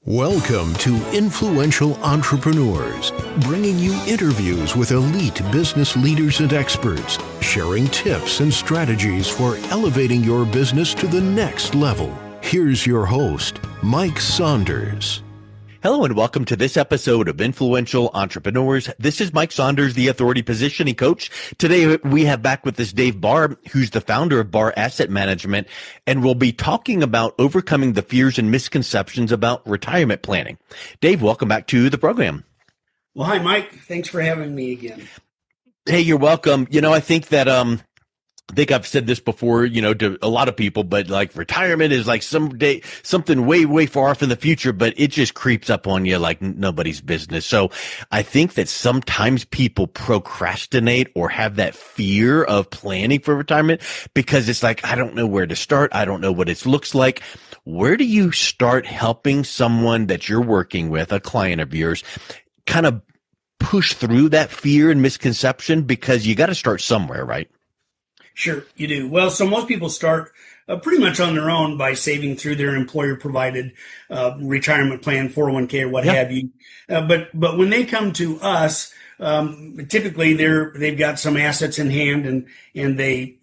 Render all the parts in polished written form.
Welcome to Influential Entrepreneurs, bringing you interviews with elite business leaders and experts, sharing tips and strategies for elevating your business to the next level. Here's your host, Mike Saunders. Hello and welcome to this episode of Influential Entrepreneurs. This is Mike Saunders, the Authority Positioning Coach. Today we have back with us Dave Barr, who's the founder of Barr Asset Management, and we'll be talking about overcoming the fears and misconceptions about retirement planning. Dave, welcome back to the program. Well, hi, Mike. Thanks for having me again. Hey, you're welcome. I think that I think I've said this before, to a lot of people, but like retirement is like someday something way, way far off in the future, but it just creeps up on you like nobody's business. So I think that sometimes people procrastinate or have that fear of planning for retirement because it's like, I don't know where to start. I don't know what it looks like. Where do you start helping someone that you're working with, a client of yours, kind of push through that fear and misconception? Because you got to start somewhere, right? Sure, you do. Well, so most people start pretty much on their own by saving through their employer-provided retirement plan, 401k, or what have you. But when they come to us, typically they've got some assets in hand and they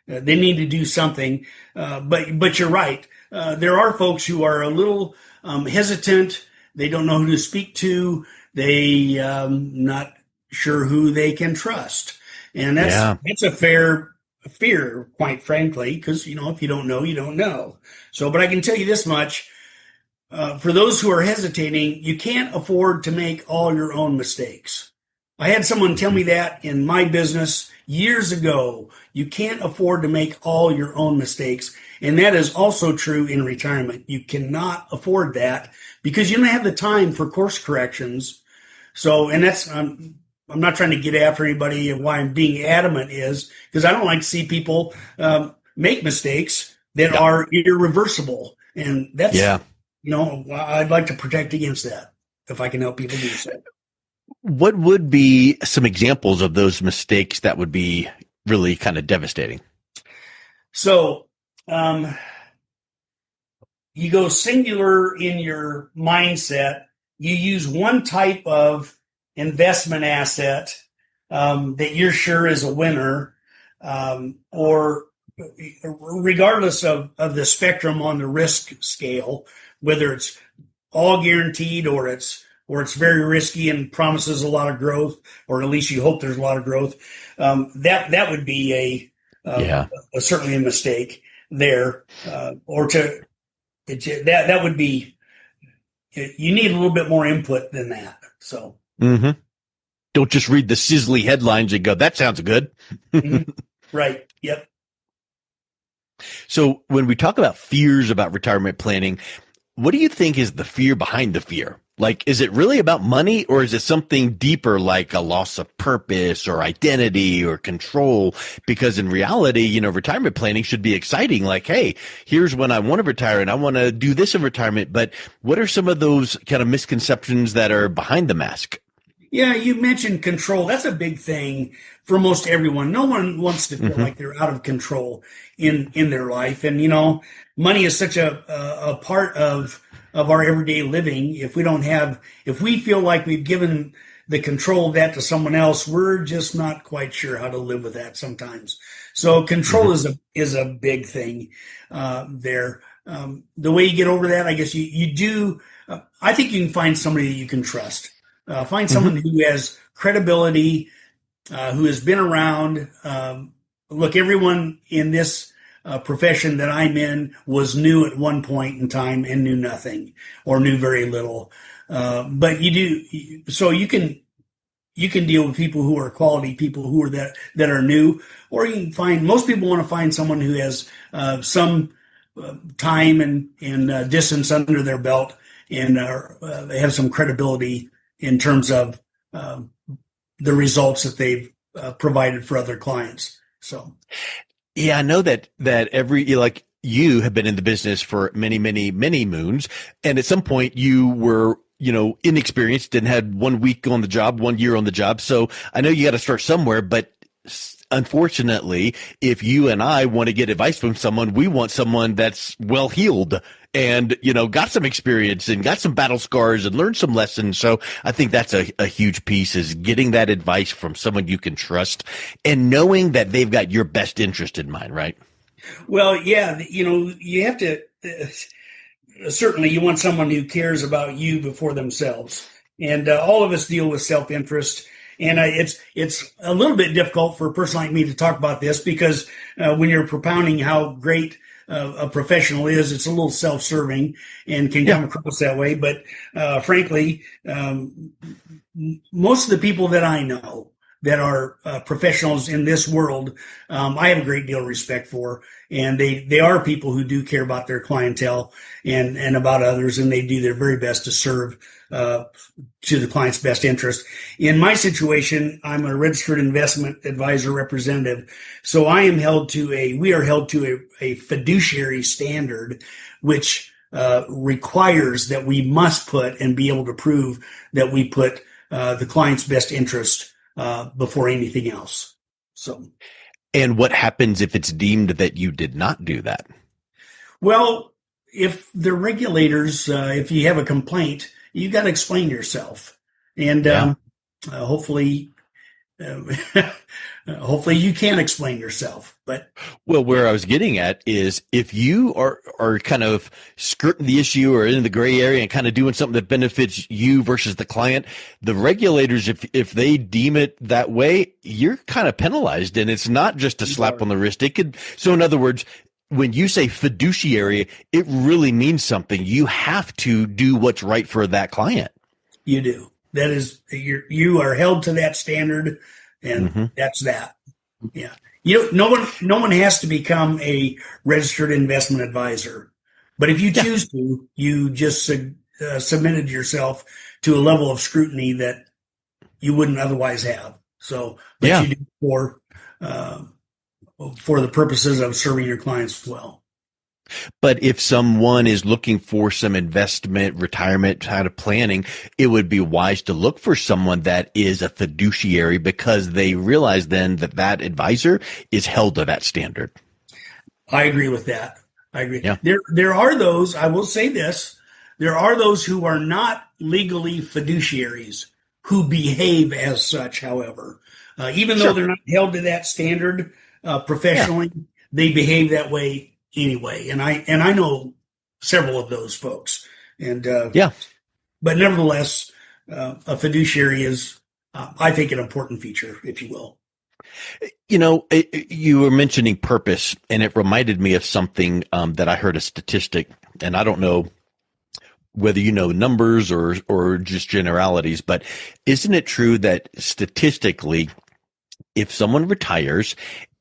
need to do something. But you're right. There are folks who are a little hesitant. They don't know who to speak to. They not sure who they can trust. And that's a fair fear, quite frankly, because, if you don't know, you don't know. So, but I can tell you this much, for those who are hesitating, you can't afford to make all your own mistakes. I had someone tell me that in my business years ago. You can't afford to make all your own mistakes. And that is also true in retirement. You cannot afford that because you don't have the time for course corrections. So, and that's, I'm not trying to get after anybody, and why I'm being adamant is because I don't like to see people make mistakes that are irreversible. And that's, I'd like to protect against that if I can help people do so. What would be some examples of those mistakes that would be really kind of devastating? So you go singular in your mindset. You use one type of investment asset that you're sure is a winner, or regardless of the spectrum on the risk scale, whether it's all guaranteed or it's very risky and promises a lot of growth, or at least you hope there's a lot of growth. That would be certainly a mistake there, that would be. You need a little bit more input than that. So. Mm-hmm. Don't just read the sizzly headlines and go, that sounds good. Mm-hmm. Right. Yep. So when we talk about fears about retirement planning, what do you think is the fear behind the fear? Like, is it really about money, or is it something deeper like a loss of purpose or identity or control? Because in reality, retirement planning should be exciting. Like, hey, here's when I want to retire and I want to do this in retirement. But what are some of those kind of misconceptions that are behind the mask? Yeah, you mentioned control. That's a big thing for most everyone. No one wants to feel like they're out of control in their life. And, money is such a part of our everyday living. If we feel like we've given the control of that to someone else, we're just not quite sure how to live with that sometimes. So control is a big thing there. The way you get over that, I guess you do. I think you can find somebody that you can trust. Find someone who has credibility, who has been around. Look, everyone in this profession that I'm in was new at one point in time and knew nothing or knew very little. But so you can deal with people who are quality, people who are that are new, or you can most people want to find someone who has some time and distance under their belt and have some credibility in terms of the results that they've provided for other clients. So, yeah, I know that you have been in the business for many, many, many moons, and at some point you were inexperienced and had 1 week on the job, 1 year on the job. So I know you got to start somewhere, but unfortunately, if you and I want to get advice from someone, we want someone that's well heeled and, got some experience and got some battle scars and learned some lessons. So I think that's a huge piece, is getting that advice from someone you can trust and knowing that they've got your best interest in mind, right? Well, yeah, you have to, certainly you want someone who cares about you before themselves. And all of us deal with self-interest. And it's a little bit difficult for a person like me to talk about this because when you're propounding how great a professional is, it's a little self-serving and can come across that way. But frankly, most of the people that I know that are professionals in this world, I have a great deal of respect for, and they are people who do care about their clientele and about others, and they do their very best to serve to the client's best interest. In my situation, I'm a registered investment advisor representative, so we are held to a fiduciary standard, which requires that we must put and be able to prove that we put the client's best interest before anything else. So, And what happens if it's deemed that you did not do that? well, if the regulators, if you have a complaint, you got to explain yourself, and hopefully, hopefully you can explain yourself. But Well, where I was getting at is if you are kind of skirting the issue or in the gray area and kind of doing something that benefits you versus the client, the regulators, if they deem it that way, you're kind of penalized, and it's not just a slap on the wrist. So in other words, when you say fiduciary, it really means something. You have to do what's right for that client. you do. That is, you are held to that standard, and that's that. Yeah. No one has to become a registered investment advisor, but if you choose to, you just submitted yourself to a level of scrutiny that you wouldn't otherwise have. So, but you do for the purposes of serving your clients well. But if someone is looking for some investment, retirement kind of planning, it would be wise to look for someone that is a fiduciary, because they realize then that advisor is held to that standard. I agree with that. I agree. Yeah. There are those, I will say this, there are those who are not legally fiduciaries who behave as such, however. Even though they're not held to that standard professionally, they behave that way anyway. And I know several of those folks. And but nevertheless, a fiduciary is, I think, an important feature, if you will. You were mentioning purpose, and it reminded me of something that I heard, a statistic, and I don't know whether you know numbers or just generalities, but isn't it true that statistically, if someone retires,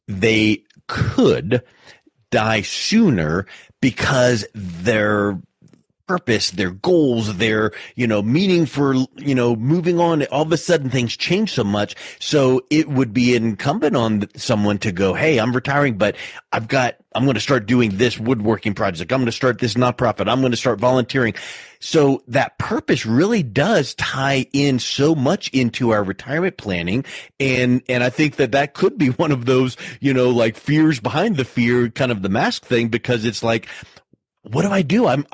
they could die sooner because their purpose, their goals, their, meaning for, moving on, all of a sudden things change so much. So it would be incumbent on someone to go, hey, I'm retiring, but I'm going to start doing this woodworking project. I'm going to start this nonprofit. I'm going to start volunteering. So that purpose really does tie in so much into our retirement planning. And I think that could be one of those, like fears behind the fear, kind of the mask thing, because it's like, what do I do? I'm,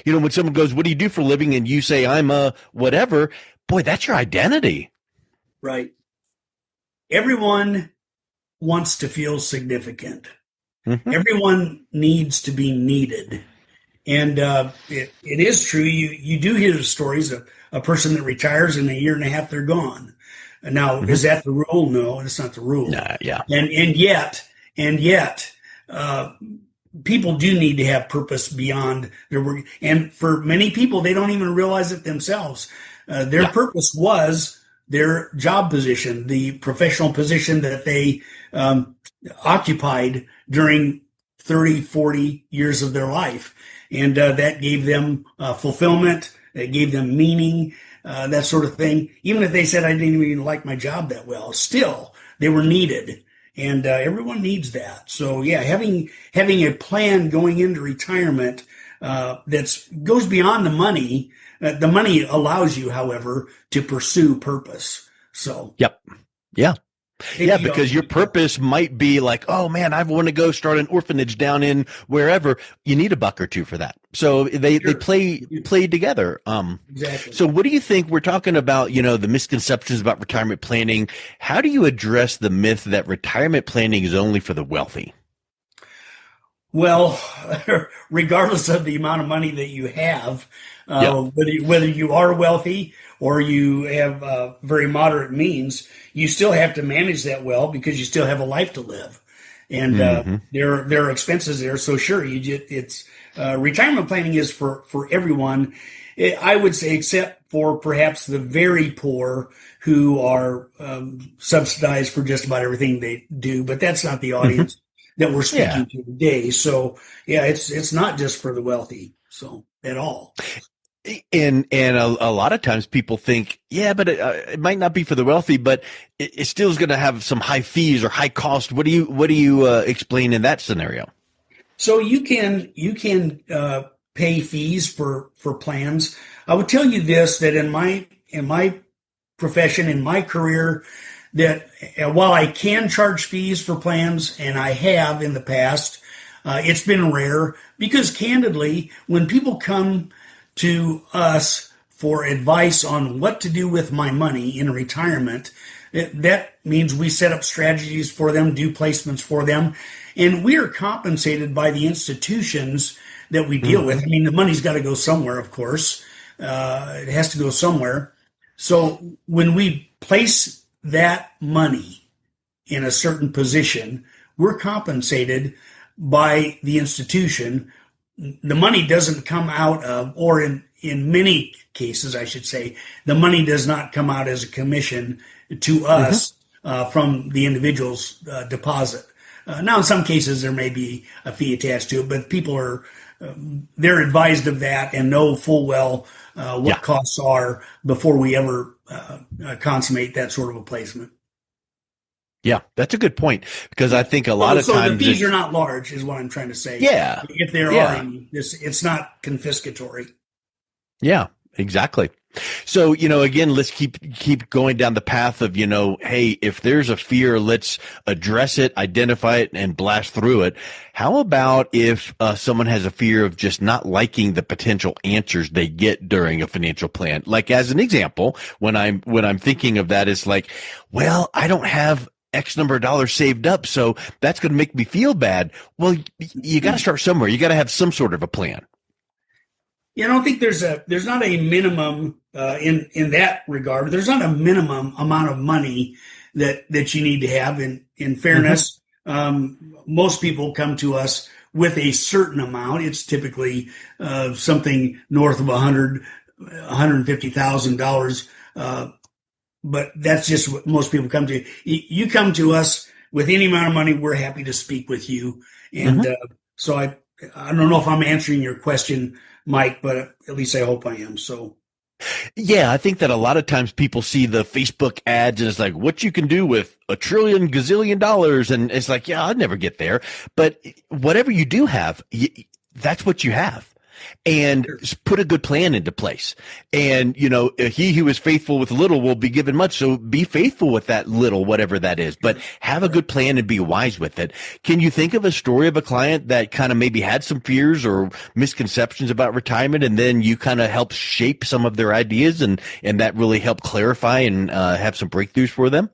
when someone goes, what do you do for a living? And you say, I'm a whatever, boy, that's your identity. Right. Everyone wants to feel significant. Everyone needs to be needed. And it is true. You do hear the stories of a person that retires in a year and a half, they're gone. Now, is that the rule? No, it's not the rule. Yeah. And yet, people do need to have purpose beyond their work. And for many people, they don't even realize it themselves. Their purpose was their job position, the professional position that they occupied during 30, 40 years of their life. And that gave them fulfillment. It gave them meaning, that sort of thing. Even if they said, I didn't even like my job that well, still, they were needed. And everyone needs that. So having a plan going into retirement that goes beyond the money. The money allows you, however, to pursue purpose. So yeah. Yeah, because your purpose might be like, oh man, I want to go start an orphanage down in wherever. You need a buck or two for that. So they Sure. play together. Exactly. So what do you think? We're talking about, the misconceptions about retirement planning. How do you address the myth that retirement planning is only for the wealthy? Well, regardless of the amount of money that you have, Yeah. whether you are wealthy or you have very moderate means, you still have to manage that well because you still have a life to live, and Hmm. there are expenses there. So sure, it's retirement planning is for everyone. I would say, except for perhaps the very poor who are subsidized for just about everything they do, but that's not the Hmm. audience that we're Yeah. speaking to today. So yeah, it's not just for the wealthy, so at all. And a lot of times people think, yeah, but it might not be for the wealthy, but it still is going to have some high fees or high cost. What do you explain in that scenario? So you can pay fees for plans. I would tell you this, that in my profession, in my career, that while I can charge fees for plans, and I have in the past, it's been rare because candidly, when people come to us for advice on what to do with my money in retirement, that means we set up strategies for them, do placements for them, and we are compensated by the institutions that we deal with. Hmm. I mean, the money's got to go somewhere, of course. It has to go somewhere. So when we place that money in a certain position, we're compensated by the institution. The money doesn't come out of, or in many cases, I should say, the money does not come out as a commission to Hmm. us from the individual's deposit. Now, in some cases, there may be a fee attached to it, but people are they're advised of that and know full well what Yeah. costs are before we ever consummate that sort of a placement. Yeah. That's a good point because I Yeah. think a lot So, of so the times fees are it's, not large, is what I'm trying to say. yeah. If there are Yeah. any, it's not confiscatory. Yeah, exactly. So, again, let's keep going down the path of, hey, if there's a fear, let's address it, identify it, and blast through it. How about if someone has a fear of just not liking the potential answers they get during a financial plan? Like as an example, when I'm thinking of that, it's like, well, I don't have X number of dollars saved up, so that's going to make me feel bad. Well, you got to start somewhere. You got to have some sort of a plan. Yeah, I don't think there's not a minimum in that regard. There's not a minimum amount of money that you need to have. In Hmm. fairness, most people come to us with a certain amount. It's typically something north of 150,000 dollars. But that's just what most people come to. You come to us with any amount of money, we're happy to speak with you. And so I don't know if I'm answering your question, Mike, but at least I hope I am. So Yeah, I think that a lot of times people see the Facebook ads and it's like, what you can do with a trillion gazillion dollars. And it's like, yeah, I'd never get there. But whatever you do have, that's what you have. And put a good plan into place. And, he who is faithful with little will be given much. So be faithful with that little, whatever that is, but sure. have a good plan and be wise with it. Can you think of a story of a client that kind of maybe had some fears or misconceptions about retirement and then you kind of helped shape some of their ideas and that really helped clarify and have some breakthroughs for them?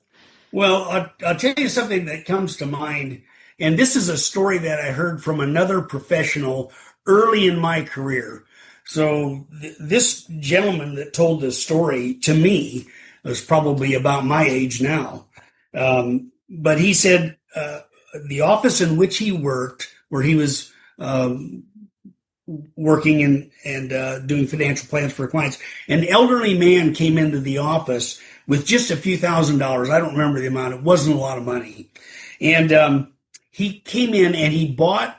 Well, I'll tell you something that comes to mind. And this is a story that I heard from another professional early in my career. So this gentleman that told this story to me was probably about my age now. But he said the office in which he worked, where he was working and doing financial plans for clients, an elderly man came into the office with just a few $1,000s. I don't remember the amount. It wasn't a lot of money. And he came in and he bought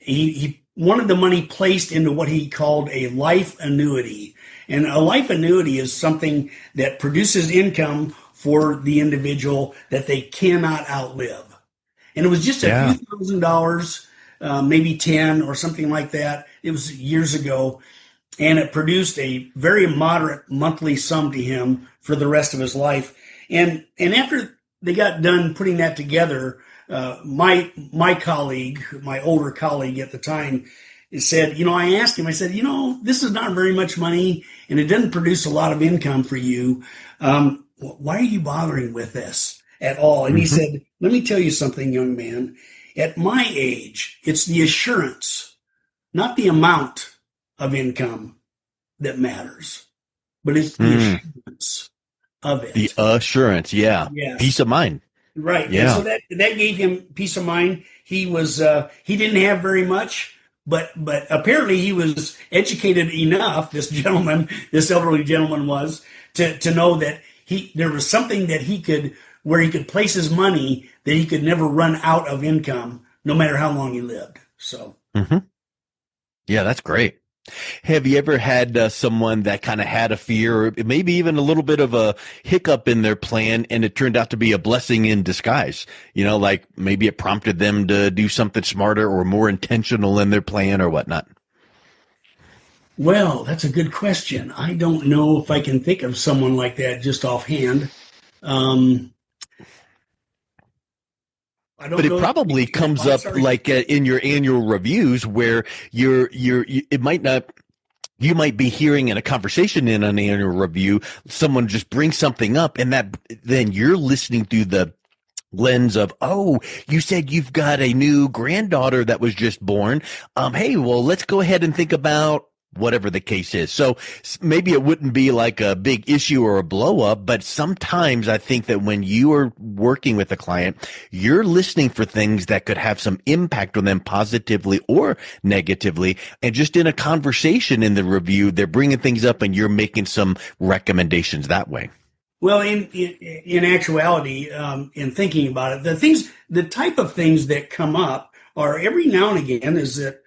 he wanted the money placed into what he called a life annuity. And a life annuity is something that produces income for the individual that they cannot outlive. And it was just a few Yeah. $1,000s, maybe 10 or something like that. It was years ago. And it produced a very moderate monthly sum to him for the rest of his life. And after they got done putting that together, my colleague, my older colleague at the time, said, I asked him, I said, this is not very much money and it doesn't produce a lot of income for you. Why are you bothering with this at all? And he said, let me tell you something, young man. At my age, it's the assurance, not the amount of income that matters, but it's the assurance of it. The assurance. Yeah. Yes. Peace of mind. Right. Yeah. And so that gave him peace of mind. He didn't have very much, but apparently he was educated enough, this elderly gentleman was, to know that there was something that where he could place his money, that he could never run out of income no matter how long he lived. So. Yeah, that's great. Have you ever had someone that kind of had a fear, or maybe even a little bit of a hiccup in their plan, and it turned out to be a blessing in disguise? Like maybe it prompted them to do something smarter or more intentional in their plan or whatnot. Well, that's a good question. I don't know if I can think of someone like that just offhand. But it probably comes up like in your annual reviews where you might be hearing in a conversation in an annual review, someone just brings something up, and then you're listening through the lens of, oh, you said you've got a new granddaughter that was just born. Hey, well, let's go ahead and think about whatever the case is. So maybe it wouldn't be like a big issue or a blow up, but sometimes I think that when you are working with a client, you're listening for things that could have some impact on them positively or negatively. And just in a conversation in the review, they're bringing things up and you're making some recommendations that way. Well, in actuality, in thinking about it, the type of things that come up are every now and again is that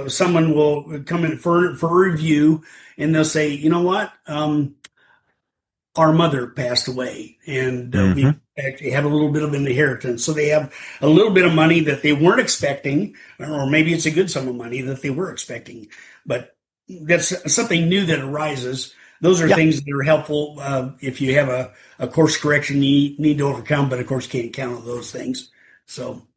someone will come in for a review and they'll say, you know what, our mother passed away and we actually have a little bit of an inheritance. So they have a little bit of money that they weren't expecting, or maybe it's a good sum of money that they were expecting. But that's something new that arises. Those are things that are helpful if you have a course correction you need to overcome, but of course you can't count on those things. So.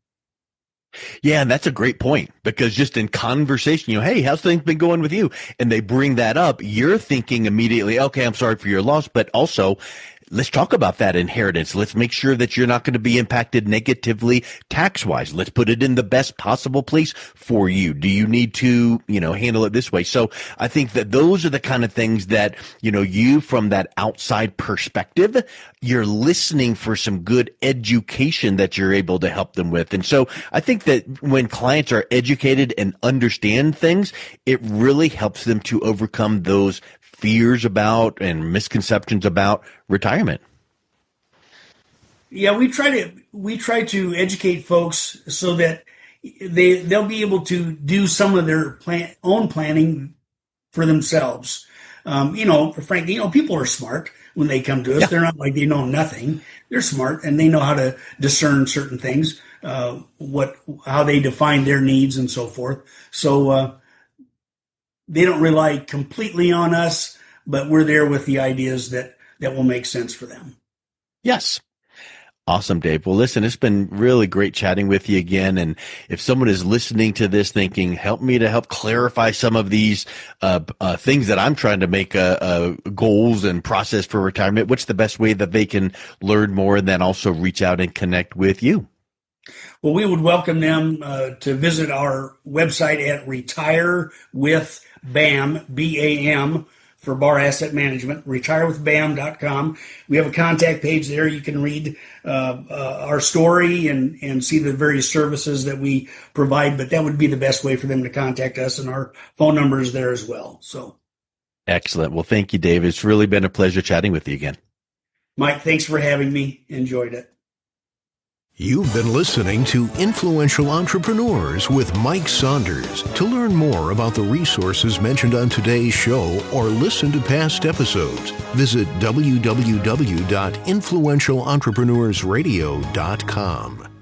Yeah, and that's a great point, because just in conversation, hey, how's things been going with you? And they bring that up, you're thinking immediately, okay, I'm sorry for your loss, but also let's talk about that inheritance. Let's make sure that you're not going to be impacted negatively tax-wise. Let's put it in the best possible place for you. Do you need to, handle it this way? So I think that those are the kind of things that, you from that outside perspective, you're listening for some good education that you're able to help them with. And so I think that when clients are educated and understand things, it really helps them to overcome those fears about and misconceptions about retirement. Yeah, we try to educate folks so that they'll be able to do some of their own planning for themselves. Frankly, people are smart when they come to us. Yeah. They're not like they know nothing. They're smart and they know how to discern certain things, how they define their needs and so forth. So they don't rely completely on us, but we're there with the ideas that will make sense for them. Yes. Awesome, Dave. Well, listen, it's been really great chatting with you again. And if someone is listening to this thinking, help me to help clarify some of these things that I'm trying to make goals and process for retirement, what's the best way that they can learn more and then also reach out and connect with you? Well, we would welcome them to visit our website at Retire with BAM, B-A-M, for Barr Asset Management, retirewithbam.com. We have a contact page there. You can read our story and see the various services that we provide, but that would be the best way for them to contact us, and our phone number is there as well. So, excellent. Well, thank you, Dave. It's really been a pleasure chatting with you again. Mike, thanks for having me. Enjoyed it. You've been listening to Influential Entrepreneurs with Mike Saunders. To learn more about the resources mentioned on today's show or listen to past episodes, visit www.influentialentrepreneurssradio.com.